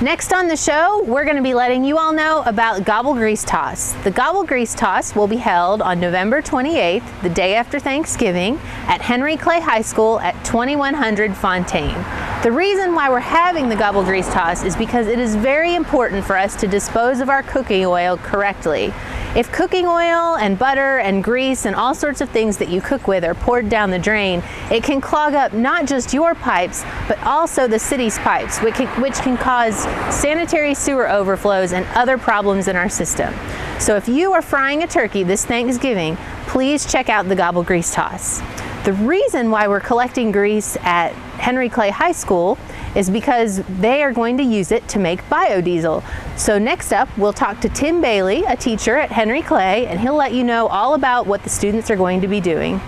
Next on the show, we're going to be letting you all know about Gobble Grease Toss. The Gobble Grease Toss will be held on November 28th, the day after Thanksgiving, at Henry Clay High School at 2100 Fontaine. The reason why we're having the Gobble Grease Toss is because it is very important for us to dispose of our cooking oil correctly. If cooking oil and butter and grease and all sorts of things that you cook with are poured down the drain, it can clog up not just your pipes, but also the city's pipes, which can cause sanitary sewer overflows and other problems in our system. So if you are frying a turkey this Thanksgiving, please check out the Gobble Grease Toss. The reason why we're collecting grease at Henry Clay High School is because they are going to use it to make biodiesel. So next up, we'll talk to Tim Bailey, a teacher at Henry Clay, and he'll let you know all about what the students are going to be doing.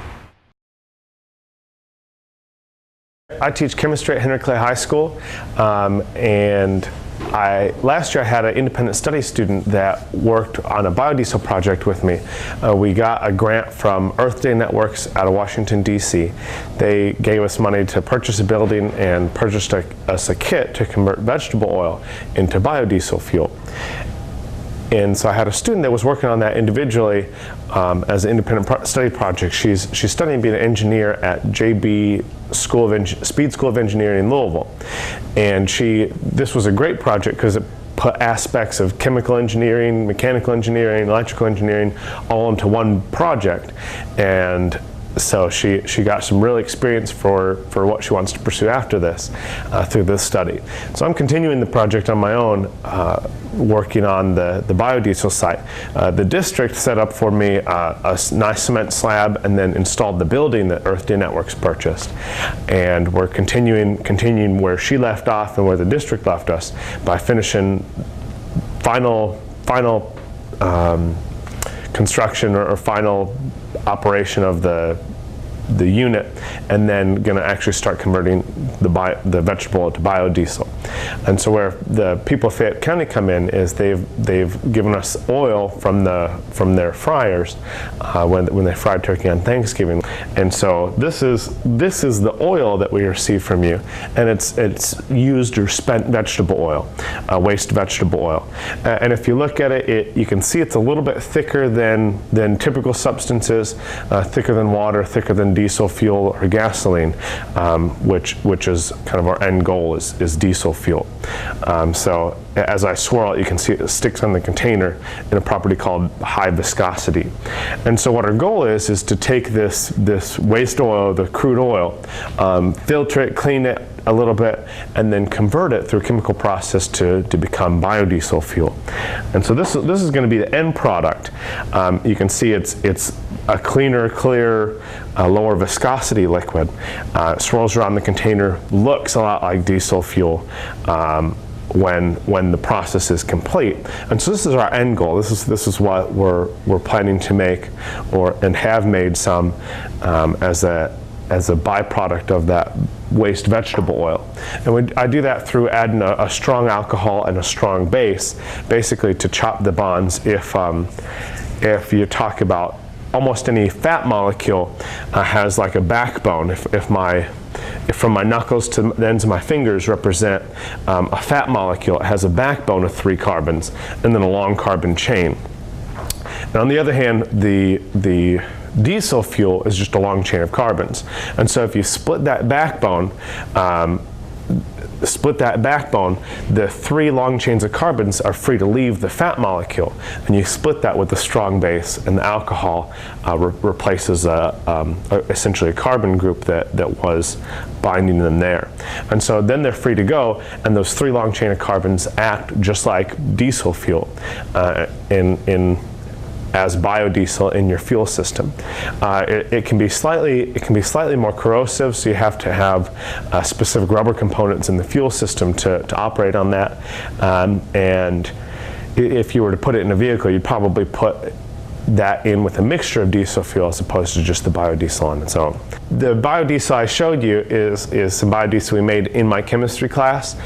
I teach chemistry at Henry Clay High School, and last year I had an independent study student that worked on a biodiesel project with me. We got a grant from Earth Day Networks out of Washington, D.C. They gave us money to purchase a building and purchased us a kit to convert vegetable oil into biodiesel fuel. And so I had a student that was working on that individually as an independent study project. She's studying being an engineer at JB Speed School of Engineering in Louisville. And this was a great project because it put aspects of chemical engineering, mechanical engineering, electrical engineering all into one project. And so she got some real experience for what she wants to pursue after this through this study. So I'm continuing the project on my own, working on the biodiesel site. The district set up for me a nice cement slab and then installed the building that Earth Day Networks purchased. And we're continuing where she left off and where the district left us by finishing final construction or final operation of the unit, and then going to actually start converting the vegetable oil to biodiesel. And so where the people of Fayette County come in is they've given us oil from their fryers when they fried turkey on Thanksgiving. And so this is the oil that we receive from you, and it's used or spent vegetable oil, waste vegetable oil. And if you look at it, you can see it's a little bit thicker than typical substances, thicker than water, thicker than diesel fuel or gasoline, which is kind of our end goal is diesel fuel. So as I swirl it, you can see it sticks on the container in a property called high viscosity. And so what our goal is to take this waste oil, the crude oil, filter it, clean it a little bit, and then convert it through a chemical process to become biodiesel fuel. And so this is going to be the end product. You can see it's a cleaner, clear, lower viscosity liquid. Swirls around the container, looks a lot like diesel fuel when the process is complete. And so this is our end goal. This is what we're planning to make and have made some as a byproduct of that waste vegetable oil. And I do that through adding a strong alcohol and a strong base, basically to chop the bonds. If you talk about almost any fat molecule has like a backbone. If from my knuckles to the ends of my fingers represent a fat molecule, it has a backbone of 3 carbons and then a long carbon chain. And on the other hand, the diesel fuel is just a long chain of carbons. And so if you split that backbone, the 3 long chains of carbons are free to leave the fat molecule, and you split that with the strong base, and the alcohol replaces essentially a carbon group that was binding them there. And so then they're free to go, and those 3 long chain of carbons act just like diesel fuel as biodiesel in your fuel system. It can be slightly more corrosive, so you have to have specific rubber components in the fuel system to operate on that. And if you were to put it in a vehicle, you'd probably put that in with a mixture of diesel fuel as opposed to just the biodiesel on its own. The biodiesel I showed you is some biodiesel we made in my chemistry class.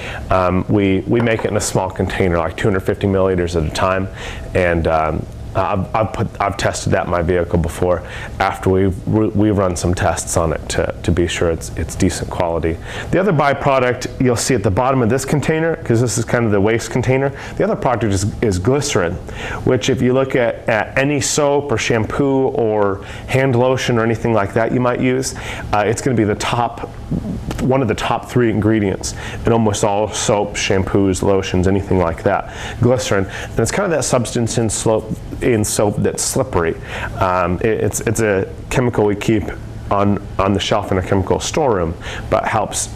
We make it in a small container, like 250 milliliters at a time, and I've tested that in my vehicle before after we run some tests on it to be sure it's decent quality. The other byproduct you'll see at the bottom of this container, because this is kind of the waste container, the other product is glycerin, which if you look at any soap or shampoo or hand lotion or anything like that you might use, it's going to be one of the top 3 ingredients in almost all soaps, shampoos, lotions, anything like that. Glycerin, and it's kind of that substance in soap that's slippery. It's a chemical we keep on the shelf in a chemical storeroom, but helps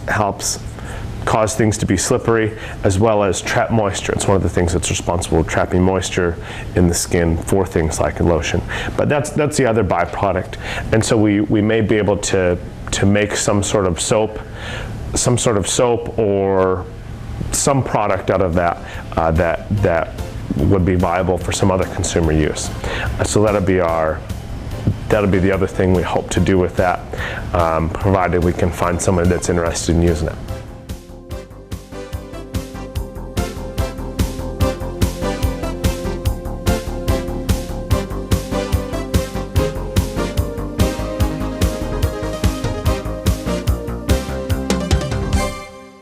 cause things to be slippery as well as trap moisture. It's one of the things that's responsible for trapping moisture in the skin for things like a lotion. But that's the other byproduct. And so we may be able to make some sort of soap or some product out of that would be viable for some other consumer use. So that'll be the other thing we hope to do with that, provided we can find someone that's interested in using it.